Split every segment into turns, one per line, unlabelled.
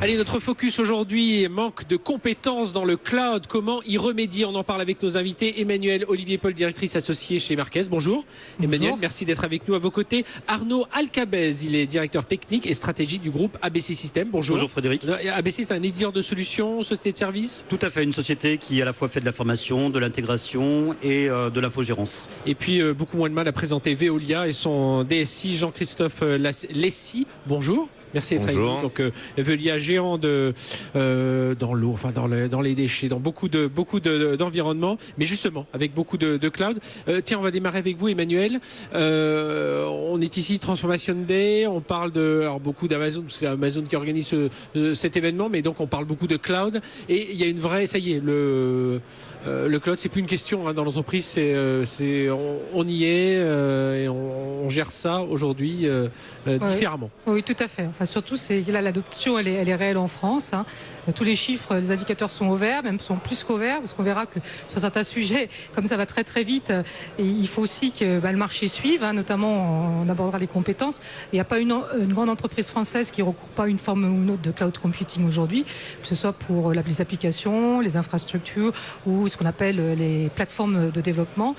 Allez, notre focus aujourd'hui, manque de compétences dans le cloud. Comment y remédier? On en parle avec nos invités. Emmanuel Olivier-Paul, directrice associée chez Marques. Bonjour. Emmanuel, merci d'être avec nous. À vos côtés, Arnaud Alcabez, il est directeur technique et stratégique du groupe ABC System. Bonjour.
Bonjour Frédéric.
ABC, c'est un éditeur de solutions, société de services?
Tout à fait, une société qui à la fois fait de la formation, de l'intégration et de l'infogérance.
Et puis, beaucoup moins de mal à présenter Veolia et son DSI Jean-Christophe Lessy. Bonjour. Merci d'être avec nous. Donc, Veolia, géant dans l'eau, enfin dans les déchets, dans beaucoup d'environnements, mais justement avec beaucoup de cloud. Tiens, on va démarrer avec vous, Emmanuel. On est ici Transformation Day. On parle beaucoup d'Amazon. C'est Amazon qui organise cet événement, mais donc on parle beaucoup de cloud. Et il y a une vraie, ça y est, le cloud, c'est plus une question dans l'entreprise. On y est et on gère ça aujourd'hui différemment.
Oui, tout à fait. Enfin, surtout, là, l'adoption, elle est réelle en France. Tous les chiffres, les indicateurs sont au vert, même sont plus qu'au vert, parce qu'on verra que sur certains sujets, comme ça va très très vite, et il faut aussi que le marché suive. Notamment, on abordera les compétences. Il n'y a pas une grande entreprise française qui ne recourt pas à une forme ou une autre de cloud computing aujourd'hui, que ce soit pour les applications, les infrastructures ou ce qu'on appelle les plateformes de développement.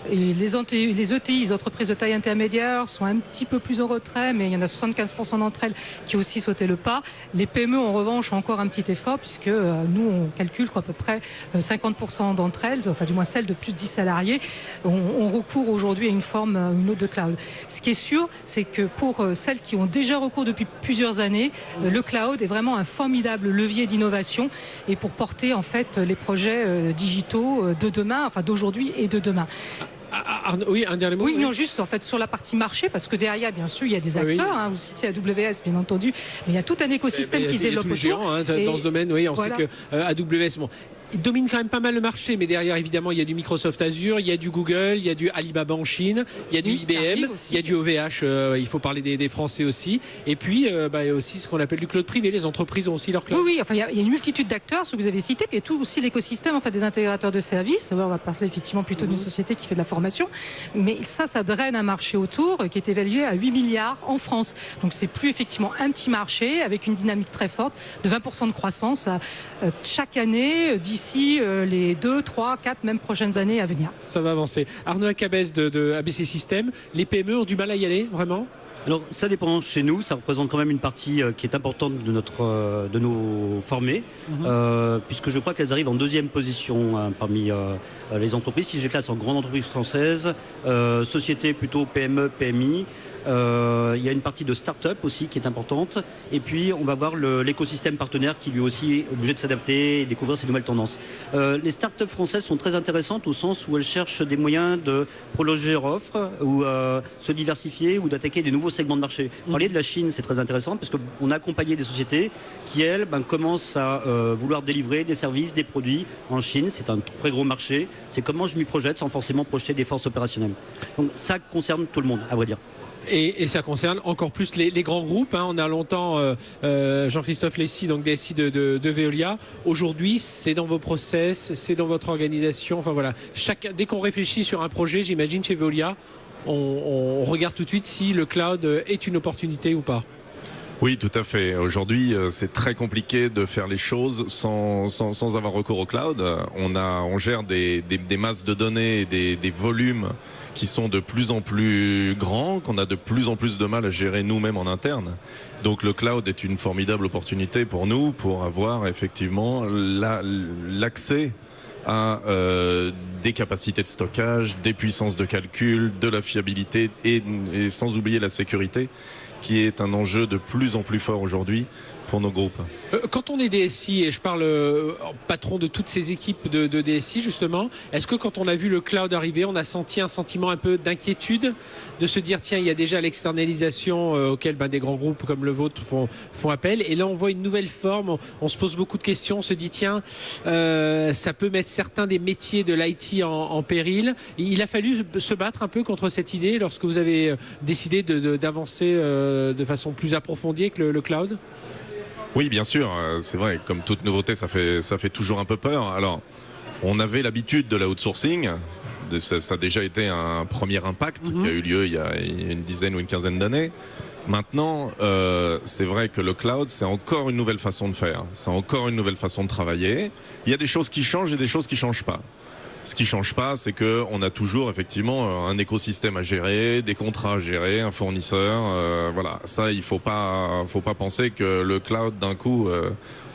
Et les ETI, les entreprises de taille intermédiaire, sont un petit peu plus en retrait, mais il y en a 75% d'entre elles qui ont aussi sauté le pas. Les PME, en revanche, ont encore un petit effort, puisque nous, on calcule qu'à peu près 50% d'entre elles, enfin du moins celles de plus de 10 salariés, ont recours aujourd'hui à une forme ou une autre de cloud. Ce qui est sûr, c'est que pour celles qui ont déjà recours depuis plusieurs années, le cloud est vraiment un formidable levier d'innovation et pour porter en fait les projets digitaux de demain, enfin d'aujourd'hui et de demain.
Oui, un dernier mot.
Oui, non, juste en fait sur la partie marché, parce que derrière, bien sûr, il y a des acteurs. Vous citiez AWS, bien entendu, mais il y a tout un écosystème qui se développe autour.
Géants, dans ce domaine, oui, on sait que AWS, il domine quand même pas mal le marché, mais derrière, évidemment, il y a du Microsoft Azure, il y a du Google, il y a du Alibaba en Chine, il y a du IBM, il y a du OVH, il faut parler des Français aussi, et puis il y a aussi ce qu'on appelle du cloud privé. Les entreprises ont aussi leur cloud.
Oui, enfin, il y a une multitude d'acteurs, ce que vous avez cité, puis il y a tout aussi l'écosystème en fait, des intégrateurs de services. On va parler effectivement plutôt d'une société qui fait de la formation, mais ça draine un marché autour qui est évalué à 8 milliards en France. Donc c'est plus effectivement un petit marché avec une dynamique très forte de 20% de croissance chaque année d'ici les 2, 3, 4 même prochaines années à venir.
Ça va avancer. Arnaud Alcabez de ABC System, les PME ont du mal à y aller, vraiment?
Alors ça dépend chez nous, ça représente quand même une partie qui est importante de nos formés, puisque je crois qu'elles arrivent en deuxième position parmi les entreprises. Si je les classe en grandes entreprises françaises, sociétés plutôt PME, PMI, il y a une partie de start-up aussi qui est importante, et puis on va voir l'écosystème partenaire qui lui aussi est obligé de s'adapter et découvrir ces nouvelles tendances. Les start-up françaises sont très intéressantes au sens où elles cherchent des moyens de prolonger leur offre ou se diversifier ou d'attaquer des nouveaux segments de marché. Parler de la Chine, c'est très intéressant parce qu'on a accompagné des sociétés qui, elles, commencent à vouloir délivrer des services, des produits en Chine. C'est un très gros marché. C'est comment je m'y projette sans forcément projeter des forces opérationnelles. Donc ça concerne tout le monde, à vrai dire.
Et ça concerne encore plus les grands groupes. On a longtemps Jean-Christophe Lessy, donc DSI de Veolia. Aujourd'hui, c'est dans vos process, c'est dans votre organisation. Enfin voilà, dès qu'on réfléchit sur un projet, j'imagine chez Veolia, on regarde tout de suite si le cloud est une opportunité ou pas.
Oui, tout à fait. Aujourd'hui, c'est très compliqué de faire les choses sans avoir recours au cloud. On gère des masses de données et des volumes qui sont de plus en plus grands, qu'on a de plus en plus de mal à gérer nous-mêmes en interne. Donc le cloud est une formidable opportunité pour nous, pour avoir effectivement l'accès à des capacités de stockage, des puissances de calcul, de la fiabilité et sans oublier la sécurité, qui est un enjeu de plus en plus fort aujourd'hui pour nos groupes.
Quand on est DSI, et je parle patron de toutes ces équipes de DSI justement, est-ce que quand on a vu le cloud arriver, on a senti un sentiment un peu d'inquiétude, de se dire tiens, il y a déjà l'externalisation auquel des grands groupes comme le vôtre font appel, et là on voit une nouvelle forme, on se pose beaucoup de questions, on se dit tiens, ça peut mettre certains des métiers de l'IT en péril. Il a fallu se battre un peu contre cette idée lorsque vous avez décidé d'avancer de façon plus approfondie avec le cloud?
Oui, bien sûr, c'est vrai, comme toute nouveauté, ça fait toujours un peu peur. Alors, on avait l'habitude de l'outsourcing, ça a déjà été un premier impact qui a eu lieu il y a une dizaine ou une quinzaine d'années. Maintenant, c'est vrai que le cloud, c'est encore une nouvelle façon de faire. C'est encore une nouvelle façon de travailler. Il y a des choses qui changent et des choses qui changent pas. Ce qui change pas, c'est que on a toujours effectivement un écosystème à gérer, des contrats à gérer, un fournisseur. Voilà, ça, il faut pas penser que le cloud d'un coup,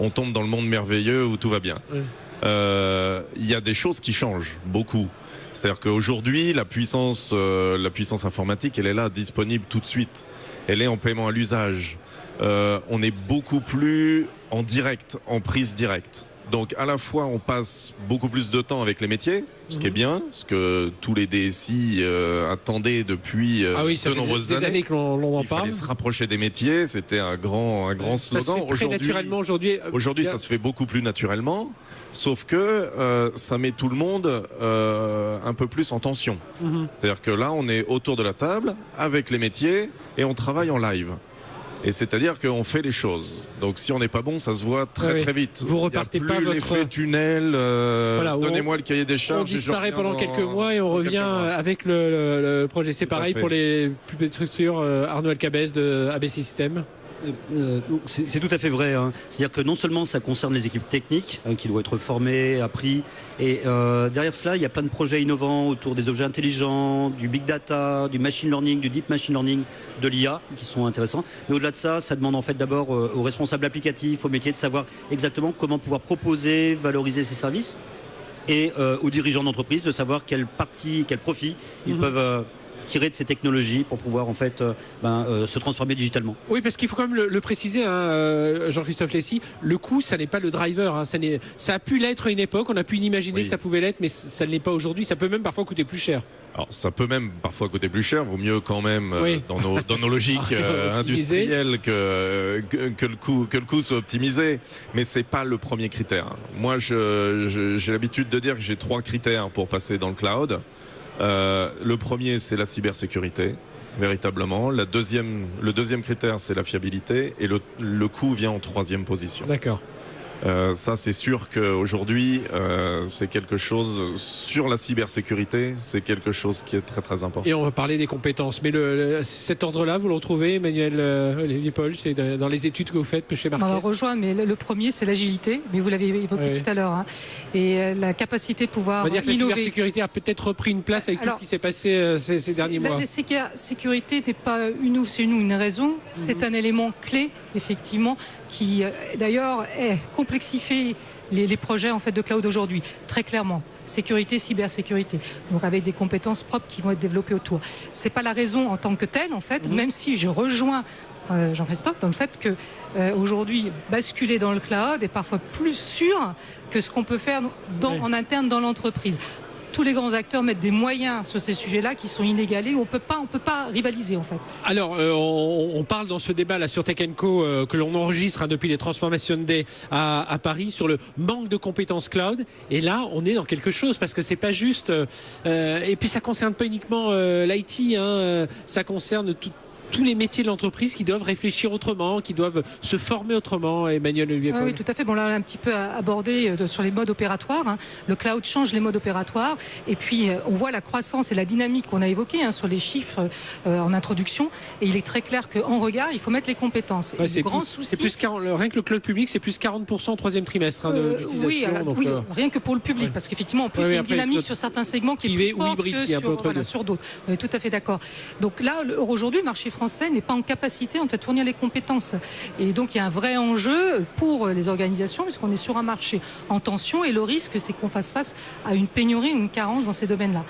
on tombe dans le monde merveilleux où tout va bien. Oui. Il y a des choses qui changent beaucoup. C'est-à-dire qu'aujourd'hui, la puissance informatique, elle est là, disponible tout de suite. Elle est en paiement à l'usage. On est beaucoup plus en direct, en prise directe. Donc à la fois on passe beaucoup plus de temps avec les métiers, ce qui est bien, ce que tous les DSI attendaient depuis de nombreuses années.
Des années que l'on en
parle. Il
parle.
fallait se rapprocher des métiers, c'était un grand slogan.
Ça se fait très naturellement aujourd'hui.
Aujourd'hui, ça se fait beaucoup plus naturellement, sauf que ça met tout le monde un peu plus en tension. C'est-à-dire que là, on est autour de la table avec les métiers et on travaille en live. Et c'est-à-dire qu'on fait les choses. Donc si on n'est pas bon, ça se voit très très vite.
Vous repartez pas votre
l'effet tunnel. Donnez-moi le cahier des charges.
On disparaît pendant quelques mois et on revient avec le projet. C'est pareil pour les plus petites structures. Arnaud Alcabès de AB System.
C'est tout à fait vrai. Hein. C'est-à-dire que non seulement ça concerne les équipes techniques qui doivent être formées, appris, et derrière cela, il y a plein de projets innovants autour des objets intelligents, du big data, du machine learning, du deep machine learning, de l'IA, qui sont intéressants. Mais au-delà de ça, ça demande en fait d'abord aux responsables applicatifs, aux métiers de savoir exactement comment pouvoir proposer, valoriser ces services, et aux dirigeants d'entreprise de savoir quelle profit ils peuvent tirer de ces technologies pour pouvoir en fait se transformer digitalement.
Oui, parce qu'il faut quand même le préciser, hein, Jean-Christophe Lessy, le coût, ça n'est pas le driver. Hein, ça a pu l'être à une époque, on a pu imaginer que ça pouvait l'être, mais ça ne l'est pas aujourd'hui. Ça peut même parfois coûter plus cher.
Alors ça peut même parfois coûter plus cher, vaut mieux quand même dans nos logiques industrielles que le coût soit optimisé, mais c'est pas le premier critère. Moi j'ai l'habitude de dire que j'ai 3 critères pour passer dans le cloud. Le premier, c'est la cybersécurité, véritablement. Le deuxième critère, c'est la fiabilité. Et le coût vient en 3e position.
D'accord.
Ça, c'est sûr qu'aujourd'hui, c'est quelque chose, sur la cybersécurité, c'est quelque chose qui est très très important.
Et on va parler des compétences. Mais cet ordre-là, vous le retrouvez, Emmanuel Olivier Paul, c'est dans les études que vous faites chez Marquès.
On rejoint, mais le premier, c'est l'agilité, mais vous l'avez évoqué tout à l'heure. Hein. Et la capacité de pouvoir innover. On va dire que la cybersécurité a peut-être repris une place avec tout ce qui s'est passé ces derniers mois. La sécurité n'est pas une raison, c'est un élément clé, effectivement, qui d'ailleurs complexifie les projets en fait de cloud aujourd'hui, très clairement. Sécurité, cybersécurité. Donc avec des compétences propres qui vont être développées autour. C'est pas la raison en tant que telle, en fait, même si je rejoins Jean-Christophe dans le fait que aujourd'hui basculer dans le cloud est parfois plus sûr que ce qu'on peut faire en interne dans l'entreprise. Tous les grands acteurs mettent des moyens sur ces sujets-là qui sont inégalés. On peut pas rivaliser en fait.
Alors, on parle dans ce débat là sur Tech & Co que l'on enregistre depuis les Transformation Day à Paris sur le manque de compétences cloud. Et là, on est dans quelque chose parce que c'est pas juste. Et puis ça concerne pas uniquement l'IT. Ça concerne tous les métiers de l'entreprise qui doivent réfléchir autrement, qui doivent se former autrement. Emmanuel Olivier Paul.
Oui, tout à fait. Bon, là, on a un petit peu abordé sur les modes opératoires. Hein. Le cloud change les modes opératoires. Et puis, on voit la croissance et la dynamique qu'on a évoquée sur les chiffres en introduction. Et il est très clair qu'en regard, il faut mettre les compétences.
Ouais, c'est plus 40, rien que le cloud public, c'est plus 40% au 3e trimestre d'utilisation.
Oui, rien que pour le public. Parce qu'effectivement, en plus, il y a une dynamique sur certains segments qui est plus forte que sur d'autres. Tout à fait d'accord. Donc là, aujourd'hui, le marché français n'est pas en capacité en fait, de fournir les compétences. Et donc il y a un vrai enjeu pour les organisations puisqu'on est sur un marché en tension et le risque c'est qu'on fasse face à une pénurie ou une carence dans ces domaines-là.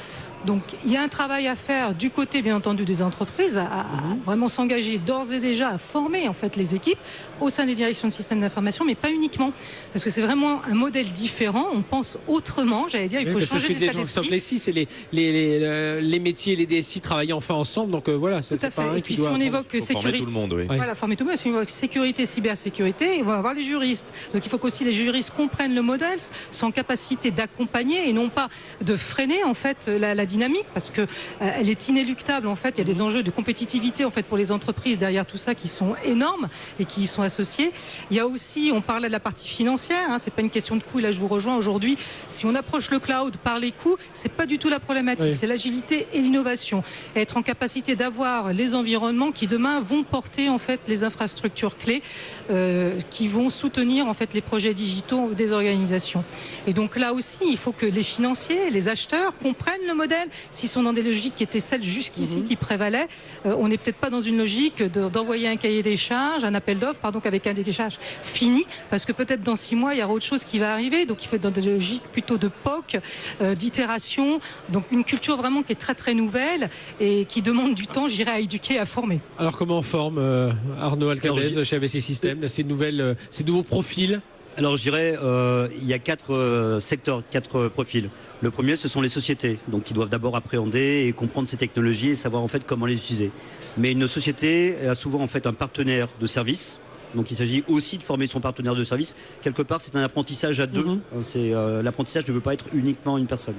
Donc il y a un travail à faire du côté bien entendu des entreprises à vraiment s'engager d'ores et déjà à former en fait les équipes au sein des directions de systèmes d'information, mais pas uniquement parce que c'est vraiment un modèle différent. On pense autrement, j'allais dire, il faut changer d'état d'esprit.
C'est les métiers, les DSI travaillent enfin ensemble, donc voilà.
Tout à fait. Et puis si on évoque sécurité,
former tout le monde,
voilà, former tout le monde. Si on évoque sécurité, cybersécurité, on va avoir les juristes. Donc il faut qu'aussi les juristes comprennent le modèle, sont en capacité d'accompagner et non pas de freiner en fait la dynamique parce que elle est inéluctable. En fait, il y a des enjeux de compétitivité en fait pour les entreprises derrière tout ça qui sont énormes et qui y sont associés. Il y a aussi, on parlait de la partie financière, hein, c'est pas une question de coût. Et là, je vous rejoins aujourd'hui. Si on approche le cloud par les coûts, c'est pas du tout la problématique. Oui. C'est l'agilité et l'innovation. Et être en capacité d'avoir les environnements qui demain vont porter en fait les infrastructures clés qui vont soutenir en fait les projets digitaux des organisations. Et donc là aussi, il faut que les financiers, les acheteurs comprennent le modèle. S'ils sont dans des logiques qui étaient celles jusqu'ici qui prévalaient, on n'est peut-être pas dans une logique d'envoyer un cahier des charges, un appel d'offres, pardon, avec un cahier des charges fini, parce que peut-être dans 6 mois, il y aura autre chose qui va arriver. Donc il faut être dans des logiques plutôt de POC, d'itération. Donc une culture vraiment qui est très très nouvelle et qui demande du temps, j'irais, à éduquer, à former.
Alors comment on forme Arnaud Alcadez chez AVC Systèmes, ces nouveaux profils?
Alors je dirais, il y a 4 secteurs, 4 profils. Le premier, ce sont les sociétés, donc qui doivent d'abord appréhender et comprendre ces technologies et savoir en fait comment les utiliser. Mais une société a souvent en fait un partenaire de service. Donc il s'agit aussi de former son partenaire de service. Quelque part, c'est un apprentissage à deux. L'apprentissage ne peut pas être uniquement une personne.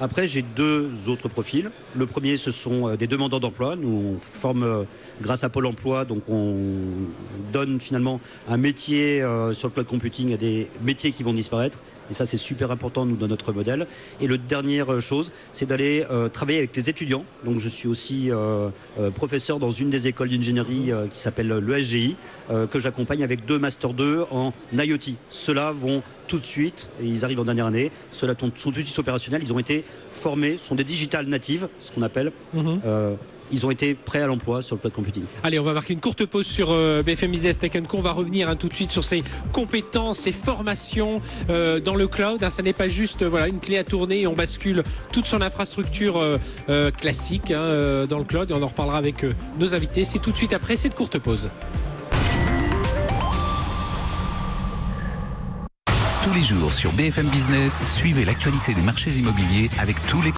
Après, j'ai 2 autres profils. Le premier, ce sont des demandeurs d'emploi. Nous, on forme grâce à Pôle emploi, donc on donne finalement un métier sur le cloud computing à des métiers qui vont disparaître. Et ça, c'est super important, nous, dans notre modèle. Et la dernière chose, c'est d'aller travailler avec les étudiants. Donc, je suis aussi professeur dans une des écoles d'ingénierie qui s'appelle l'ESGI, que j'accompagne avec 2 Master 2 en IoT. Ceux-là vont tout de suite, et ils arrivent en dernière année, ceux-là sont tout de suite opérationnels, ils ont été formés, sont des digital natives, ce qu'on appelle. Ils ont été prêts à l'emploi sur le cloud computing.
Allez, on va marquer une courte pause sur BFM Business Tech & Co. On va revenir tout de suite sur ces compétences, ces formations dans le cloud. Ça n'est pas juste une clé à tourner et on bascule toute son infrastructure classique dans le cloud. Et on en reparlera avec nos invités. C'est tout de suite après cette courte pause.
Tous les jours sur BFM Business, suivez l'actualité des marchés immobiliers avec tous les